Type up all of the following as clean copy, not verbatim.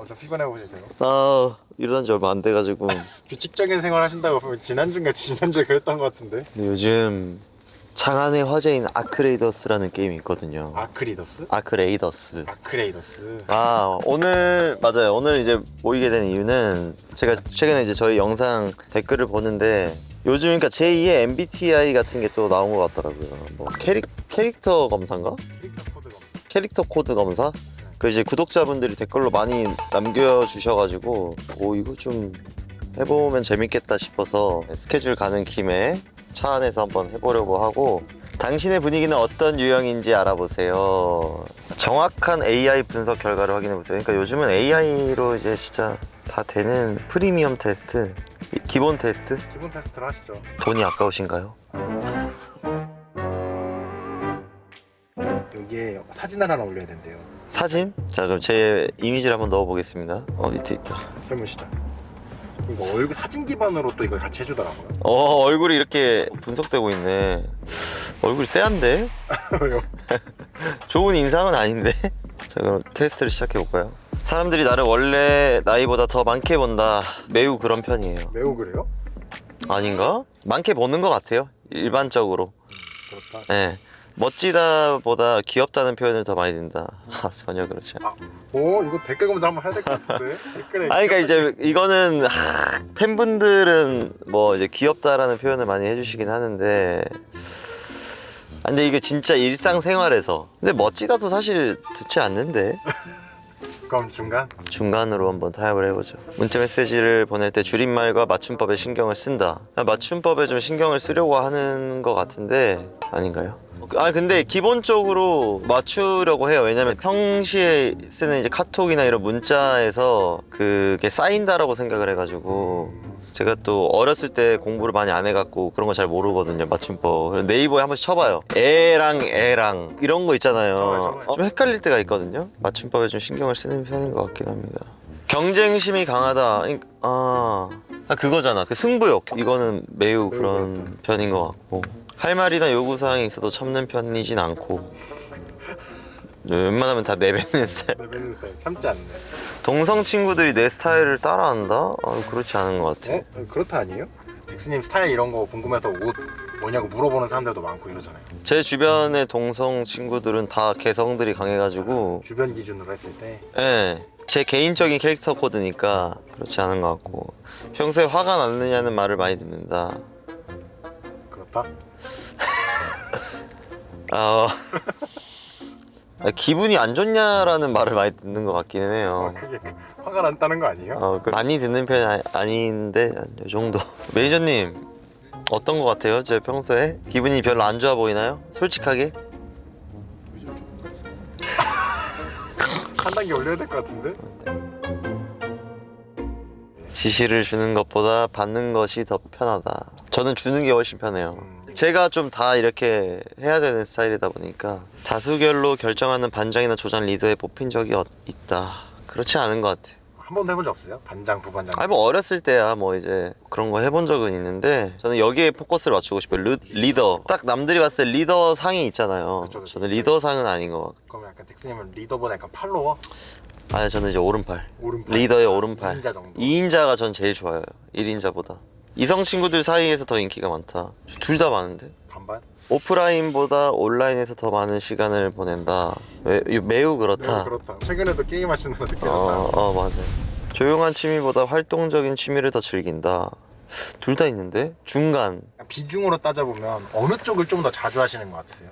좀 피곤해 보이세요? 아, 일어난 지 얼마 안 돼가지고. 규칙적인 생활 하신다고 보면 지난주에 그랬던 것 같은데. 근데 요즘 장안의 화제인 아크레이더스라는 게임이 있거든요. 아크리더스? 아크레이더스. 아크레이더스. 아, 오늘 맞아요. 오늘 이제 모이게 된 이유는 제가 최근에 이제 저희 영상 댓글을 보는데 요즘 그러니까 제2의 MBTI 같은 게 또 나온 것 같더라고요. 뭐 캐릭터 검사인가? 캐릭터 코드 검사. 캐릭터 코드 검사? 그 이제 구독자분들이 댓글로 많이 남겨주셔가지고 오 이거 좀 해보면 재밌겠다 싶어서 스케줄 가는 김에 차 안에서 한번 해보려고 하고 당신의 분위기는 어떤 유형인지 알아보세요. 정확한 AI 분석 결과를 확인해보세요. 그러니까 요즘은 AI로 이제 진짜 다 되는 프리미엄 테스트, 기본 테스트? 기본 테스트를 하시죠. 돈이 아까우신가요? 여기에 사진을 하나 올려야 된대요. 사진? 자 그럼 제 이미지를 한번 넣어보겠습니다. 밑에 있다. 설문시작. 이거 얼굴 사진 기반으로 또 이걸 같이 해주더라고요. 얼굴이 이렇게 분석되고 있네. 얼굴이 쎄한데? 왜요? 좋은 인상은 아닌데? 자 그럼 테스트를 시작해볼까요? 사람들이 나를 원래 나이보다 더 많게 본다. 매우 그런 편이에요. 매우 그래요? 아닌가? 많게 보는 것 같아요. 일반적으로. 그렇다. 네. 멋지다보다 귀엽다는 표현을 더 많이 든다. 전혀 그렇지 않아. 이거 댓글 검사 한번 해야 될 것 같은데. 댓글에. 그러니까 이제 이거는 팬분들은 뭐 이제 귀엽다라는 표현을 많이 해주시긴 하는데 근데 이게 진짜 일상생활에서 근데 멋지다도 사실 듣지 않는데 그럼 중간? 중간으로 한번 타협을 해보죠. 문자 메시지를 보낼 때 줄임말과 맞춤법에 신경을 쓴다. 맞춤법에 좀 신경을 쓰려고 하는 것 같은데 아닌가요? 근데 기본적으로 맞추려고 해요. 왜냐면 평시에 쓰는 이제 카톡이나 이런 문자에서 그게 쌓인다라고 생각을 해가지고 제가 또 어렸을 때 공부를 많이 안 해갖고 그런 거 잘 모르거든요. 맞춤법. 네이버에 한 번씩 쳐봐요. 애랑 이런 거 있잖아요. 저요. 좀 헷갈릴 때가 있거든요. 맞춤법에 좀 신경을 쓰는 편인 것 같긴 합니다. 경쟁심이 강하다. 그거잖아. 그 승부욕. 이거는 매우 그런 편인 것 같고 할 말이나 요구사항이 있어도 참는 편이진 않고 웬만하면 다 내뱉는 스타일. 내뱉는 스타일 참지 않네. 동성 친구들이 내 스타일을 따라한다? 그렇지 않은 것 같아. 그렇다 아니에요? 덱스님 스타일 이런 거 궁금해서 옷 뭐냐고 물어보는 사람들도 많고 이러잖아요. 제 주변의 동성 친구들은 다 개성들이 강해가지고 주변 기준으로 했을 때. 예, 제 개인적인 캐릭터 코드니까 그렇지 않은 것 같고 평소에 화가 났느냐는 말을 많이 듣는다. 그렇다? 기분이 안 좋냐라는 말을 많이 듣는 것 같기는 해요. 그게 화가 난다는 거 아니에요? 많이 듣는 편이 아닌데 이 정도. 매니저님 어떤 것 같아요? 제 평소에 기분이 별로 안 좋아 보이나요? 솔직하게? 요즘 좀 한 단계 올려야 될 것 같은데? 지시를 주는 것보다 받는 것이 더 편하다. 저는 주는 게 훨씬 편해요. 제가 좀 다 이렇게 해야 되는 스타일이다 보니까 다수결로 결정하는 반장이나 조장 리더에 뽑힌 적이 있다. 그렇지 않은 것 같아요. 한 번도 해본 적 없어요? 반장, 부반장. 뭐 어렸을 때야 뭐 이제 그런 거 해본 적은 있는데 저는 여기에 포커스를 맞추고 싶어요. 리더. 딱 남들이 봤을 때 리더 상이 있잖아요. 그쵸. 저는 리더 상은 아닌 것 같고. 그럼 약간 덱스님은 리더보다 약간 팔로워? 저는 이제 오른팔. 오른팔. 리더의 오른팔. 2인자 정도. 2인자가 전 제일 좋아요. 1인자보다. 이성 친구들 사이에서 더 인기가 많다. 둘 다 많은데? 반반? 오프라인보다 온라인에서 더 많은 시간을 보낸다. 매우 그렇다. 그렇다. 최근에도 게임 하시는 거 느껴졌다. 맞아요. 조용한 취미보다 활동적인 취미를 더 즐긴다. 둘 다 있는데? 중간. 비중으로 따져보면 어느 쪽을 좀 더 자주 하시는 것 같으세요?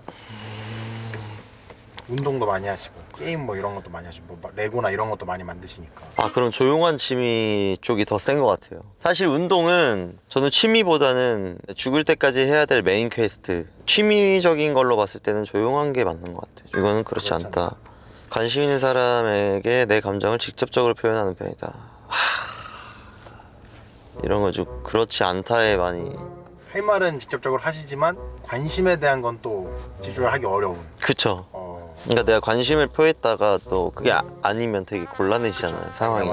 운동도 많이 하시고 게임 뭐 이런 것도 많이 하시고 뭐 레고나 이런 것도 많이 만드시니까. 그럼 조용한 취미 쪽이 더 센 것 같아요. 사실 운동은 저는 취미보다는 죽을 때까지 해야 될 메인 퀘스트, 취미적인 걸로 봤을 때는 조용한 게 맞는 것 같아요. 이거는 그렇지 않다. 관심 있는 사람에게 내 감정을 직접적으로 표현하는 편이다. 이런 거 좀 그렇지 않다에 많이. 할 말은 직접적으로 하시지만 관심에 대한 건 또 지조하기 어려운. 그쵸. 그러니까 내가 관심을 표했다가 또 그게 아니면 되게 곤란해지잖아요. 그쵸. 상황이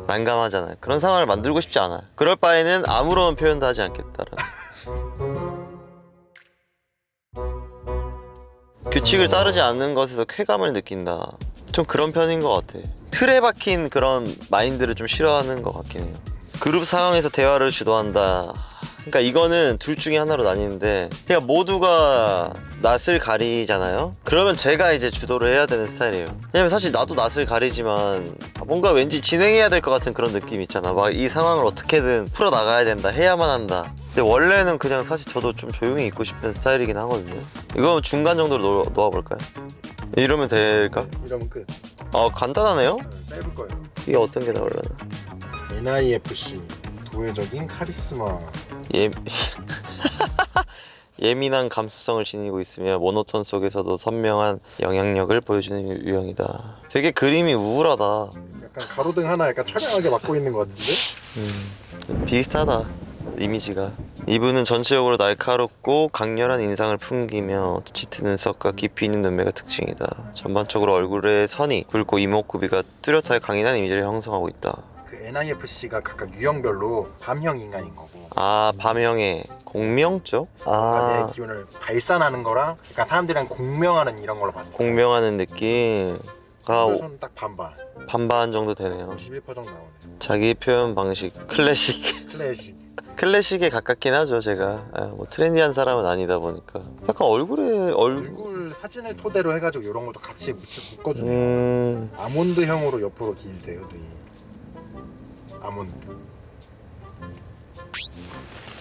난감하잖아요. 그런 상황을 만들고 싶지 않아요. 그럴 바에는 아무런 표현도 하지 않겠다라는. 규칙을 따르지 않는 것에서 쾌감을 느낀다. 좀 그런 편인 것 같아. 틀에 박힌 그런 마인드를 좀 싫어하는 것 같긴 해요. 그룹 상황에서 대화를 주도한다. 그러니까 이거는 둘 중에 하나로 나뉘는데 그냥 모두가 낯을 가리잖아요. 그러면 제가 이제 주도를 해야 되는 스타일이에요. 왜냐면 사실 나도 낯을 가리지만 뭔가 왠지 진행해야 될 것 같은 그런 느낌 있잖아. 막 이 상황을 어떻게든 풀어나가야 된다, 해야만 한다. 근데 원래는 그냥 사실 저도 좀 조용히 있고 싶은 스타일이긴 하거든요. 이거 중간 정도로 놓아볼까요? 이러면 될까? 이러면 끝. 간단하네요? 짧을 거예요. 이게 어떤 게 나오려나? NIFC 도회적인 카리스마. 예민한 감수성을 지니고 있으며 모노톤 속에서도 선명한 영향력을 보여주는 유형이다. 되게 그림이 우울하다. 약간 가로등 하나 약간 처량하게 맡고 있는 것 같은데? 좀 비슷하다, 이미지가. 이분은 전체적으로 날카롭고 강렬한 인상을 풍기며 짙은 눈썹과 깊이 있는 눈매가 특징이다. 전반적으로 얼굴에 선이 굵고 이목구비가 뚜렷하게 강인한 이미지를 형성하고 있다. 그 NIFC가 각각 유형별로 밤형 인간인 거고 밤형의 공명 쪽? 내 기운을 발산하는 거랑 약간 사람들이랑 공명하는 이런 걸로 봤을 때 공명하는 느낌가 저는 딱 반반 반반 정도 되네요. 11% 정도 나오네. 자기 표현 방식 클래식. 클래식. 클래식에 가깝긴 하죠. 제가 뭐 트렌디한 사람은 아니다 보니까 약간 얼굴 사진을 토대로 해가지고 이런 것도 같이 묶어주네요. 아몬드형으로 옆으로 길대요. 이 아몬드.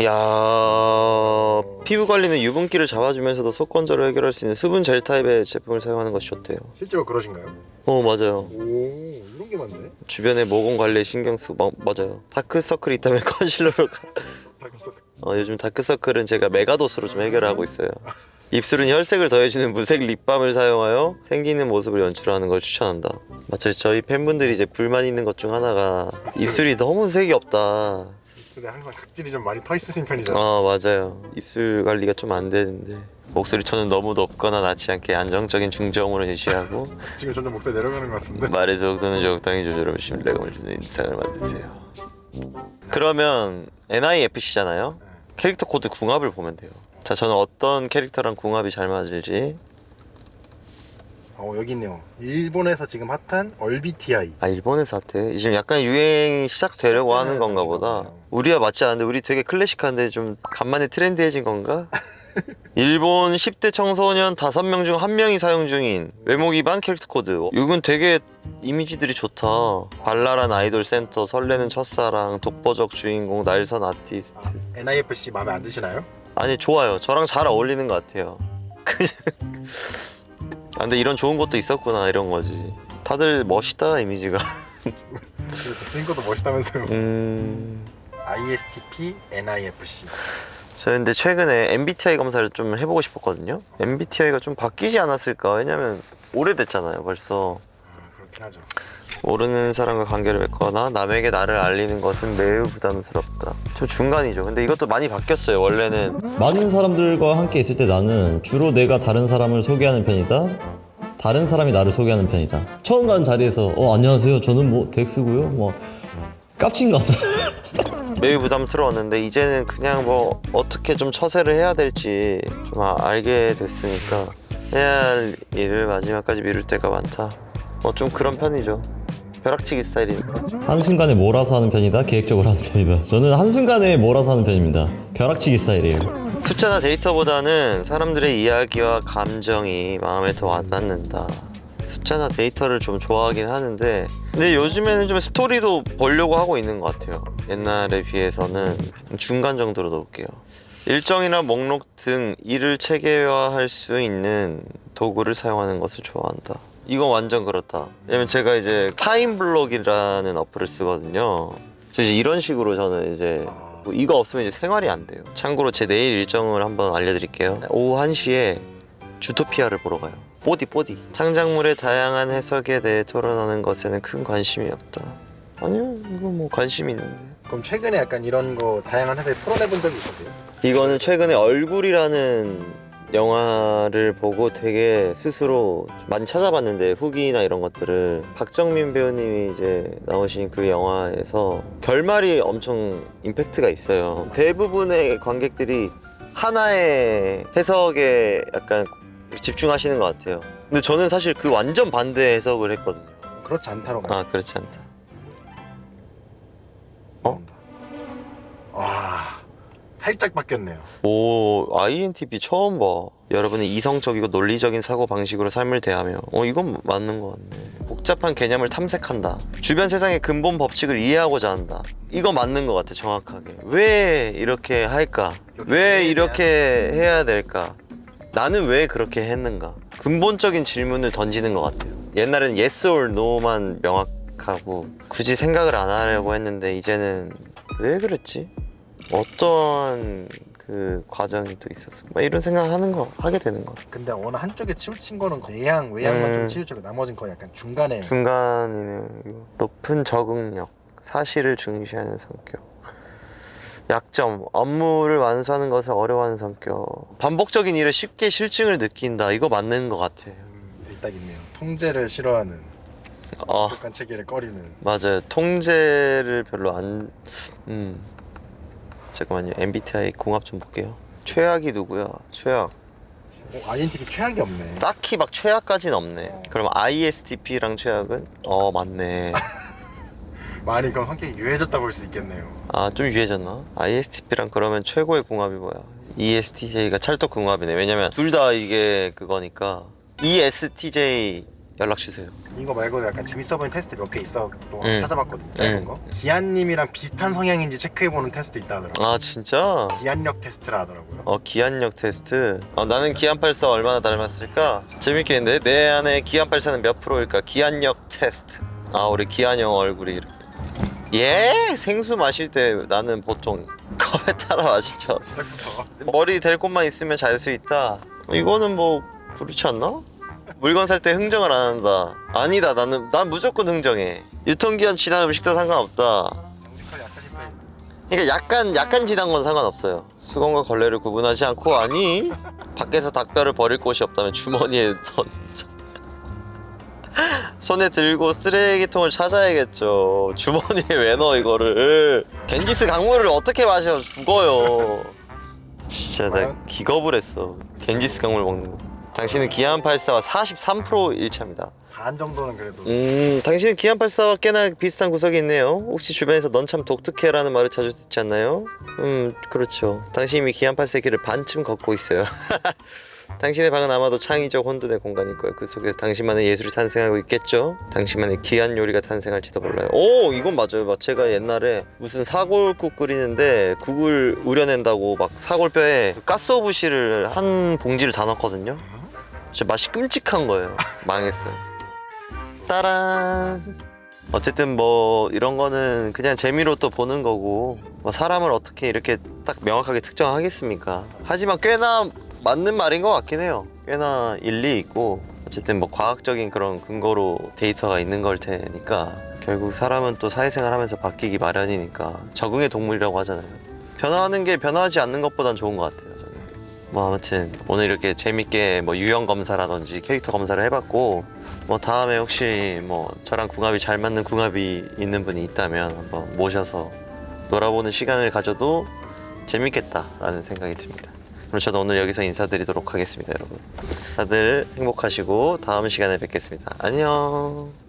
야, 피부 관리는 유분기를 잡아주면서도 속 건조를 해결할 수 있는 수분 젤 타입의 제품을 사용하는 것이 좋대요. 실제로 그러신가요? 맞아요. 오, 이런 게 많네. 주변에 모공 관리에 신경 쓰고 맞아요. 다크서클이 있다면 컨실러로 다크서클. 요즘 다크서클은 제가 메가도스로 좀 해결하고 있어요. 입술은 혈색을 더해주는 무색 립밤을 사용하여 생기는 모습을 연출하는 걸 추천한다. 맞아요. 저희 팬분들이 이제 불만 있는 것 중 하나가 입술이 너무 색이 없다. 입술에 항상 각질이 좀 많이 터 있으신 편이잖아요. 맞아요. 입술 관리가 좀 안 되는데 목소리 톤은 너무 높거나 낮지 않게 안정적인 중저음으로 유지하고 지금 점점 목소리 내려가는 것 같은데. 말의 속도는 적당히 조절하며 신뢰감을 주는 인상을 만드세요. 그러면 NIFC잖아요. 캐릭터 코드 궁합을 보면 돼요. 자, 저는 어떤 캐릭터랑 궁합이 잘 맞을지. 여기 있네요. 일본에서 지금 핫한 얼비티아이. 일본에서 핫해. 지금 약간 유행이 시작되려고 하는 건가 보다. 우리와 맞지 않는데 우리 되게 클래식한데 좀 간만에 트렌디해진 건가? 일본 10대 청소년 5명 중 1명이 사용 중인 외모 기반 캐릭터 코드. 이건 되게 이미지들이 좋다. 발랄한 아이돌 센터, 설레는 첫사랑, 독보적 주인공, 날선 아티스트. NIFC 마음에 안 드시나요? 아니, 좋아요. 저랑 잘 어울리는 것 같아요. 근데 이런 좋은 것도 있었구나, 이런 거지. 다들 멋있다, 이미지가. 생겨도 멋있다면서요. ISTP, NIFC. 저 근데 최근에 MBTI 검사를 좀 해보고 싶었거든요. MBTI가 좀 바뀌지 않았을까? 왜냐면 오래됐잖아요, 벌써. 그렇긴 하죠. 모르는 사람과 관계를 맺거나 남에게 나를 알리는 것은 매우 부담스럽다. 저 중간이죠. 근데 이것도 많이 바뀌었어요. 원래는 많은 사람들과 함께 있을 때 나는 주로 내가 다른 사람을 소개하는 편이다. 다른 사람이 나를 소개하는 편이다. 처음 간 자리에서 안녕하세요. 저는 뭐 덱스고요. 뭐 깝친 거죠. 매우 부담스러웠는데 이제는 그냥 뭐 어떻게 좀 처세를 해야 될지 좀 알게 됐으니까 해야 할 일을 마지막까지 미룰 때가 많다. 좀 그런 편이죠. 벼락치기 스타일이니까. 한순간에 몰아서 하는 편이다. 계획적으로 하는 편이다. 저는 한순간에 몰아서 하는 편입니다. 벼락치기 스타일이에요. 숫자나 데이터보다는 사람들의 이야기와 감정이 마음에 더 와닿는다. 숫자나 데이터를 좀 좋아하긴 하는데 근데 요즘에는 좀 스토리도 보려고 하고 있는 것 같아요. 옛날에 비해서는 중간 정도로 놓을게요. 일정이나 목록 등 일을 체계화할 수 있는 도구를 사용하는 것을 좋아한다. 이건 완전 그렇다. 왜냐면 제가 이제 타임블록이라는 어플을 쓰거든요. 그래서 이제 이런 식으로 저는 이제 이거 없으면 이제 생활이 안 돼요. 참고로 제 내일 일정을 한번 알려드릴게요. 오후 1시에 주토피아를 보러 가요. 뽀디 창작물의 다양한 해석에 대해 토론하는 것에는 큰 관심이 없다. 아니요, 이거 뭐 관심이 있는데. 그럼 최근에 약간 이런 거 다양한 회사에 토론해본 적이 있으세요? 이거는 최근에 얼굴이라는 영화를 보고 되게 스스로 좀 많이 찾아봤는데 후기나 이런 것들을 박정민 배우님이 이제 나오신 그 영화에서 결말이 엄청 임팩트가 있어요. 대부분의 관객들이 하나의 해석에 약간 집중하시는 것 같아요. 근데 저는 사실 그 완전 반대 해석을 했거든요. 그렇지 않다로 가. 아 그렇지 않다. 나온다. 와, 살짝 바뀌었네요. 오, INTP 처음 봐. 여러분은 이성적이고 논리적인 사고 방식으로 삶을 대하며 이건 맞는 것 같네. 복잡한 개념을 탐색한다. 주변 세상의 근본 법칙을 이해하고자 한다. 이거 맞는 것 같아 정확하게. 왜 이렇게 할까? 왜 이렇게 해야 될까? 나는 왜 그렇게 했는가? 근본적인 질문을 던지는 것 같아요. 옛날에는 yes or no만 명확하고 굳이 생각을 안 하려고 했는데 이제는 왜 그랬지? 어떤 그 과정이 또 있었어. 막 이런 하게 되는 거. 근데 어느 한쪽에 치우친 거는 외향만 좀 치우치고 나머지는 거의 약간 중간에. 중간이네요. 높은 적응력, 사실을 중시하는 성격. 약점, 업무를 완수하는 것을 어려워하는 성격. 반복적인 일에 쉽게 실증을 느낀다. 이거 맞는 것 같아. 딱 있네요. 통제를 싫어하는, 아 독한 체계를 꺼리는. 맞아요. 통제를 별로 안. 잠깐만요. MBTI 궁합 좀 볼게요. 최악이 누구야? 최악. INTP 최악이 없네. 딱히 막 최악까지는 없네. 그럼 ISTP랑 최악은? 맞네. 많이 그럼 성격이 유해졌다 볼 수 있겠네요. 아 좀 유해졌나? ISTP랑 그러면 최고의 궁합이 뭐야? ESTJ가 찰떡 궁합이네. 왜냐면 둘 다 이게 그거니까. ESTJ 연락 주세요. 이거 말고도 약간 재밌어 보이는 테스트 몇 개 있어 또 찾아봤거든요. 짧은 거. 기한님이랑 비슷한 성향인지 체크해보는 테스트 있다 하더라고요. 아 진짜? 기한력 테스트라 하더라고요. 기한력 테스트. 나는 기안84 얼마나 닮았을까? 재밌겠는데? 내 안에 기안84는 몇 프로일까? 기한력 테스트. 우리 기한형 얼굴이 이렇게. 생수 마실 때 나는 보통 컵에 따라 마시죠. 시작부터. 머리 될 곳만 있으면 잘 수 있다. 이거는 뭐 그렇지 않나? 물건 살 때 흥정을 안 한다. 아니다. 난 무조건 흥정해. 유통기한 지난 음식도 상관없다. 정직하게 약하신 편. 그러니까 약간 지난 건 상관없어요. 수건과 걸레를 구분하지 않고 밖에서 닭뼈를 버릴 곳이 없다면 주머니에 던져. 손에 들고 쓰레기통을 찾아야겠죠. 주머니에 왜 넣어 이거를? 겐지스 강물을 어떻게 마셔? 죽어요. 진짜 나 기겁을 했어. 겐지스 강물 먹는 거. 당신은 기안84와 43% 일치합니다. 반 정도는 그래도. 당신은 기안84와 꽤나 비슷한 구석이 있네요. 혹시 주변에서 넌 참 독특해라는 말을 자주 듣지 않나요? 그렇죠. 당신이 이미 기안84의 길을 반쯤 걷고 있어요. 당신의 방은 아마도 창의적 혼돈의 공간일 거예요. 그 속에서 당신만의 예술이 탄생하고 있겠죠. 당신만의 귀한 요리가 탄생할지도 몰라요. 이건 맞아요. 제가 옛날에 무슨 사골국 끓이는데 국을 우려낸다고 막 사골뼈에 가스오브시를 한 봉지를 다 넣었거든요. 진짜 맛이 끔찍한 거예요. 망했어요. 따란. 어쨌든 뭐 이런 거는 그냥 재미로 또 보는 거고, 뭐 사람을 어떻게 이렇게 딱 명확하게 특정하겠습니까? 하지만 꽤나 맞는 말인 것 같긴 해요. 꽤나 일리 있고, 어쨌든 뭐 과학적인 그런 근거로 데이터가 있는 걸 테니까 결국 사람은 또 사회생활 하면서 바뀌기 마련이니까 적응의 동물이라고 하잖아요. 변화하는 게 변화하지 않는 것보단 좋은 것 같아요, 저는. 뭐 아무튼 오늘 이렇게 재밌게 뭐 유형 검사라든지 캐릭터 검사를 해봤고, 뭐 다음에 혹시 뭐 저랑 궁합이 잘 맞는 궁합이 있는 분이 있다면 한번 모셔서 놀아보는 시간을 가져도 재밌겠다라는 생각이 듭니다. 그럼 저는 오늘 여기서 인사드리도록 하겠습니다, 여러분. 다들 행복하시고 다음 시간에 뵙겠습니다. 안녕.